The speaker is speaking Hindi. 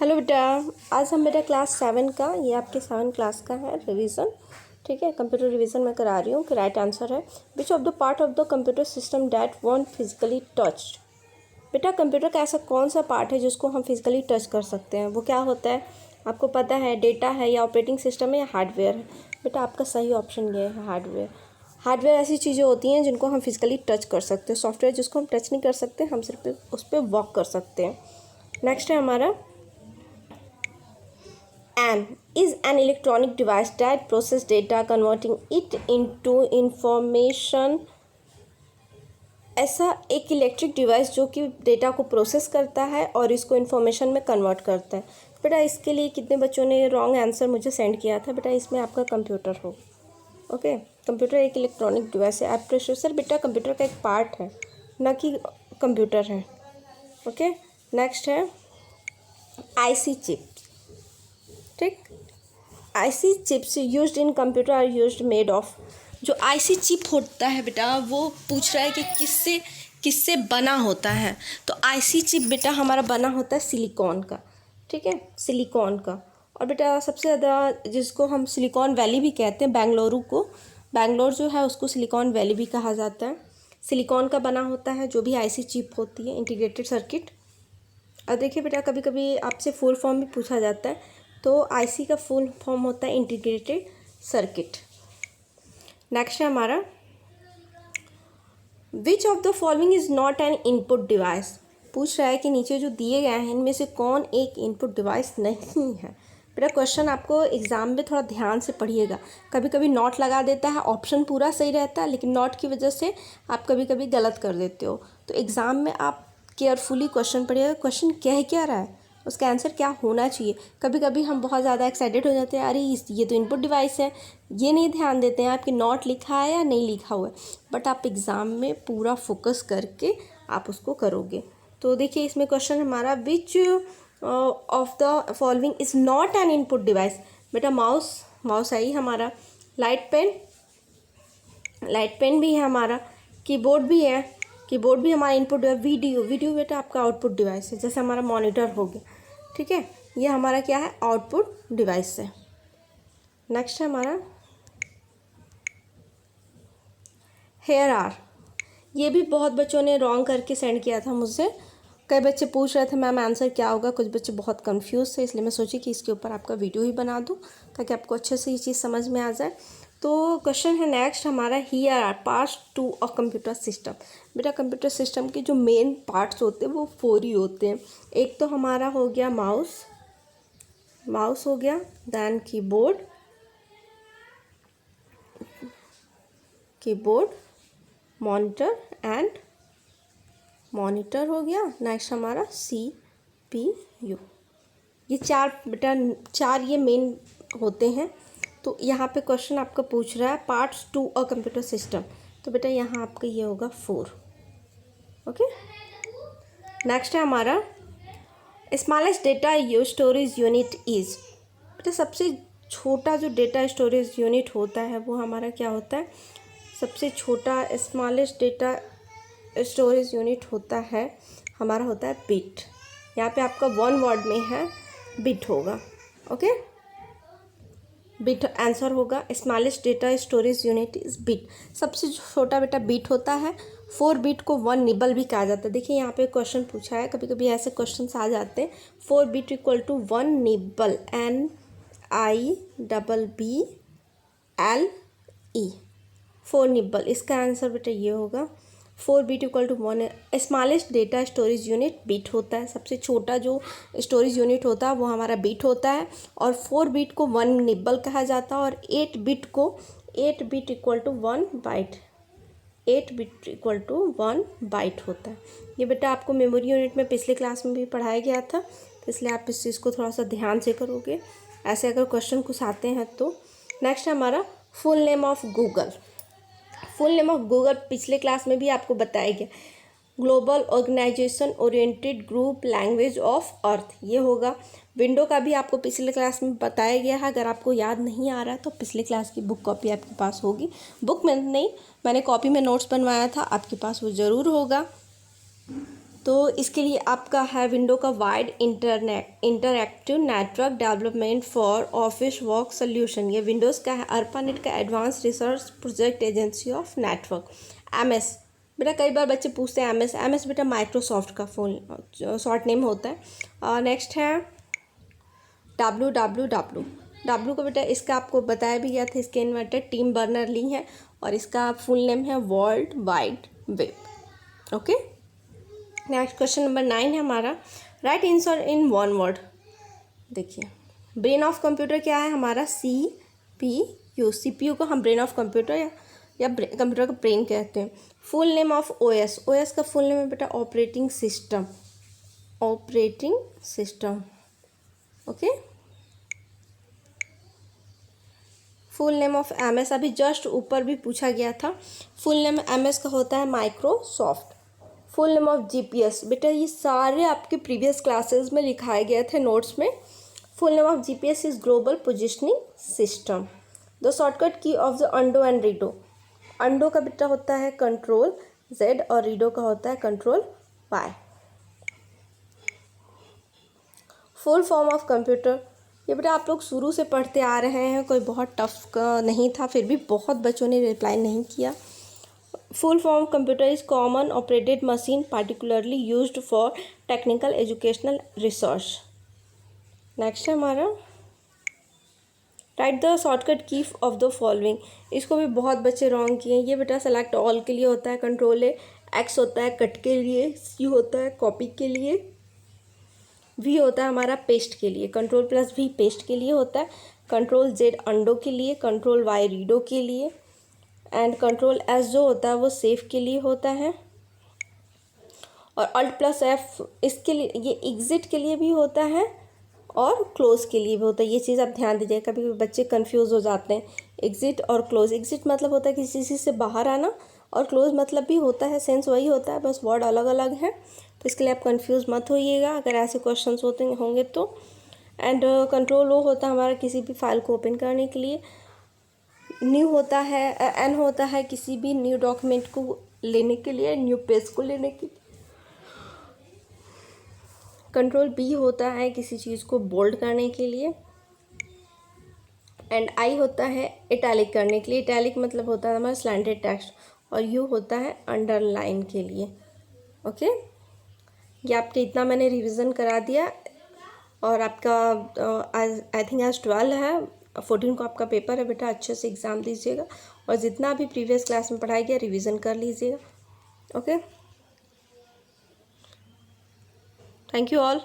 हेलो बेटा, आज हम बेटा क्लास 7 का, ये आपके 7 क्लास का है रिवीजन। ठीक है, कंप्यूटर रिवीजन मैं करा रही हूँ कि राइट आंसर है which of the part of the computer system that want physically touched. बेटा कंप्यूटर का ऐसा कौन सा पार्ट है जिसको हम फिजिकली टच कर सकते हैं? वो क्या होता है आपको पता है? डेटा है या ऑपरेटिंग सिस्टम है या हार्डवेयर है? बेटा आपका सही ऑप्शन ये है हार्डवेयर। हार्डवेयर ऐसी चीज़ें होती हैं जिनको हम फिजिकली टच कर सकते हैं। सॉफ्टवेयर जिसको हम टच नहीं कर सकते, हम सिर्फ उस पर वर्क कर सकते हैं। नेक्स्ट है हमारा AN is an electronic device that processes data, converting it into information। ऐसा एक इलेक्ट्रिक डिवाइस जो कि डेटा को प्रोसेस करता है और इसको इन्फॉर्मेशन में कन्वर्ट करता है। बेटा इसके लिए कितने बच्चों ने रॉन्ग आंसर मुझे सेंड किया था? बेटा इसमें आपका कंप्यूटर हो। ओके, कंप्यूटर एक इलेक्ट्रॉनिक डिवाइस है। प्रोसेसर बेटा कंप्यूटर का एक पार्ट है, ना कि कंप्यूटर है। ओके, नेक्स्ट है आईसी चिप। ठीक, IC chips used in computer are used made of. जो आईसी चिप होता है बेटा वो पूछ रहा है कि किससे किससे बना होता है। तो आईसी चिप बेटा हमारा बना होता है सिलिकॉन का। ठीक है, सिलिकॉन का। और बेटा सबसे ज़्यादा जिसको हम सिलिकॉन वैली भी कहते हैं, बेंगलुरु को, बेंगलोर जो है उसको सिलिकॉन वैली भी कहा जाता है। सिलिकॉन का बना होता है जो भी आईसी चिप होती है, इंटीग्रेटेड सर्किट। और देखिए बेटा कभी कभी आपसे फुल फॉर्म भी पूछा जाता है, तो आईसी का फुल फॉर्म होता है इंटीग्रेटेड सर्किट। नेक्स्ट है हमारा which of the following is not an input device. पूछ रहा है कि नीचे जो दिए गए हैं इनमें से कौन एक इनपुट डिवाइस नहीं है। बेटा क्वेश्चन आपको एग्जाम में थोड़ा ध्यान से पढ़िएगा। कभी कभी नॉट लगा देता है, ऑप्शन पूरा सही रहता है, लेकिन नॉट की वजह से आप कभी कभी गलत कर देते हो। तो एग्ज़ाम में आप केयरफुली क्वेश्चन पढ़िएगा, क्वेश्चन कह क्या रहा है, उसका आंसर क्या होना चाहिए। कभी कभी हम बहुत ज़्यादा एक्साइटेड हो जाते हैं, अरे ये तो इनपुट डिवाइस है, ये नहीं ध्यान देते हैं आपकी नॉट लिखा है या नहीं लिखा हुआ है। बट आप एग्ज़ाम में पूरा फोकस करके आप उसको करोगे। तो देखिए इसमें क्वेश्चन हमारा which of the following is not an input device. बेटा माउस है ही हमारा, लाइट पेन भी है हमारा, कीबोर्ड भी है, कीबोर्ड भी हमारा इनपुट है। वीडियो बेटा आपका आउटपुट डिवाइस है, जैसे हमारा मॉनिटर हो गया। ठीक है, ये हमारा क्या है, आउटपुट डिवाइस है। नेक्स्ट है हमारा हेयर आर। ये भी बहुत बच्चों ने रॉन्ग करके सेंड किया था मुझसे। कई बच्चे पूछ रहे थे मैम आंसर क्या होगा, कुछ बच्चे बहुत कंफ्यूज थे, इसलिए मैं सोची कि इसके ऊपर आपका वीडियो ही बना दूं ताकि आपको अच्छे से ये चीज़ समझ में आ जाए। तो क्वेश्चन है नेक्स्ट हमारा here are parts to a computer system. बेटा कंप्यूटर सिस्टम के जो मेन पार्ट्स होते हैं वो 4 ही होते हैं। एक तो हमारा हो गया माउस हो गया, देन कीबोर्ड, मॉनिटर हो गया, नेक्स्ट हमारा CPU। ये चार ये मेन होते हैं। तो यहाँ पे क्वेश्चन आपका पूछ रहा है parts to a computer system, तो बेटा यहाँ आपका ये होगा 4। ओके, नेक्स्ट है हमारा smallest data storage unit is. बेटा सबसे छोटा जो डेटा स्टोरेज यूनिट होता है वो हमारा क्या होता है? सबसे छोटा स्मॉलेस्ट डेटा स्टोरेज यूनिट होता है हमारा, होता है बिट। यहाँ पे आपका 1 वर्ड में है, बिट होगा। ओके, बिट आंसर होगा। Smallest data storage unit is bit. सबसे छोटा बेटा बिट होता है। 4 बिट को 1 निबल भी कहा जाता है। देखिए यहाँ पे क्वेश्चन पूछा है, कभी कभी ऐसे क्वेश्चन आ जाते हैं। 4 bit equal to 1 nibble, NIBBLE, 4 nibble. इसका आंसर बेटा ये होगा 4 bit equal to 1। Smallest data storage unit bit होता है। सबसे छोटा जो स्टोरेज यूनिट होता है वो हमारा बिट होता है। और 4 बिट को 1 निबल कहा जाता है। और 8 bit equal to 1 byte, 8 bit equal to 1 byte होता है। ये बेटा आपको मेमोरी यूनिट में पिछले क्लास में भी पढ़ाया गया था, तो इसलिए आप इस चीज़ को थोड़ा सा ध्यान से करोगे ऐसे अगर क्वेश्चन कुछ आते हैं तो। नेक्स्ट है हमारा full name of Google. Full name of Google पिछले क्लास में भी आपको बताया गया, global organization oriented group language of earth, ये होगा। विंडो का भी आपको पिछले क्लास में बताया गया है। अगर आपको याद नहीं आ रहा है तो पिछले क्लास की बुक कॉपी आपके पास होगी। बुक में नहीं, मैंने कॉपी में नोट्स बनवाया था, आपके पास वो ज़रूर होगा। तो इसके लिए आपका है विंडो का wide interactive network development for office work solution. ये विंडोज़ का है, ARPANET का advance research project agency of network. MS बेटा कई बार बच्चे पूछते हैं MS बेटा माइक्रोसॉफ्ट का फुल शॉर्ट नेम होता है। नेक्स्ट है W को बेटा इसका आपको बताया भी गया था, इसके इन्वर्टर टिम बर्नर ली है और इसका फुल नेम है world wide web. Okay, next question number 9 है हमारा, right answer in one word. देखिए ब्रेन ऑफ कंप्यूटर क्या है हमारा, CPU को हम ब्रेन ऑफ कंप्यूटर या कंप्यूटर का ब्रेन कहते हैं। फुल नेम ऑफ OS का फुल नेम है बेटा operating system. Okay, full name of MS अभी जस्ट ऊपर भी पूछा गया था, फुल नेम MS का होता है Microsoft. Full name of GPS बेटा ये सारे आपके प्रीवियस क्लासेस में लिखाए गए थे नोट्स में। Full name of GPS is global positioning system. The shortcut key of the undo and redo, undo का बेटा होता है Ctrl+Z और रीडो का होता है Ctrl+Y। Full form of computer, ये बेटा आप लोग शुरू से पढ़ते आ रहे हैं, कोई बहुत टफ नहीं था, फिर भी बहुत बच्चों ने रिप्लाई नहीं किया। Full form computer is common operated machine particularly used for technical educational research. Next है हमारा, right the shortcut key of the following. इसको भी बहुत बच्चे रॉन्ग किए हैं। ये बेटा सेलेक्ट ऑल के लिए होता है Ctrl+X होता है कट के लिए, C होता है कॉपी के लिए, V होता है हमारा पेस्ट के लिए, Ctrl+V पेस्ट के लिए होता है, Ctrl+Z अंडो के लिए, Ctrl+Y रीडो के लिए एंड Ctrl+S जो होता है वो सेव के लिए होता है, और Alt+F इसके लिए, ये एग्ज़िट के लिए भी होता है और क्लोज़ के लिए भी होता है। ये चीज़ आप ध्यान दीजिए, कभी कभी बच्चे कंफ्यूज हो जाते हैं। एग्ज़िट और क्लोज़, एग्ज़िट मतलब होता है किसी चीज़ से बाहर आना, और क्लोज़ मतलब भी होता है, सेंस वही होता है, बस वर्ड अलग अलग है, तो इसके लिए आप कंफ्यूज मत होइएगा अगर ऐसे क्वेश्चन होंगे तो। एंड Ctrl+O होता है हमारा किसी भी फाइल को ओपन करने के लिए। न्यू होता है, N होता है किसी भी न्यू डॉक्यूमेंट को लेने के लिए, न्यू पेज को लेने के लिए। Ctrl+B होता है किसी चीज़ को बोल्ड करने के लिए, एंड I होता है इटैलिक करने के लिए। इटैलिक मतलब होता है हमारा स्लैंटेड टेक्स्ट, और U होता है अंडरलाइन के लिए। ओके, ये आपके इतना मैंने रिवीजन करा दिया, और आपका आई थिंक आज 12 है, 14 को आपका पेपर है बेटा, अच्छे से एग्ज़ाम दीजिएगा, और जितना भी प्रीवियस क्लास में पढ़ाया गया रिवीजन कर लीजिएगा। Okay, thank you all.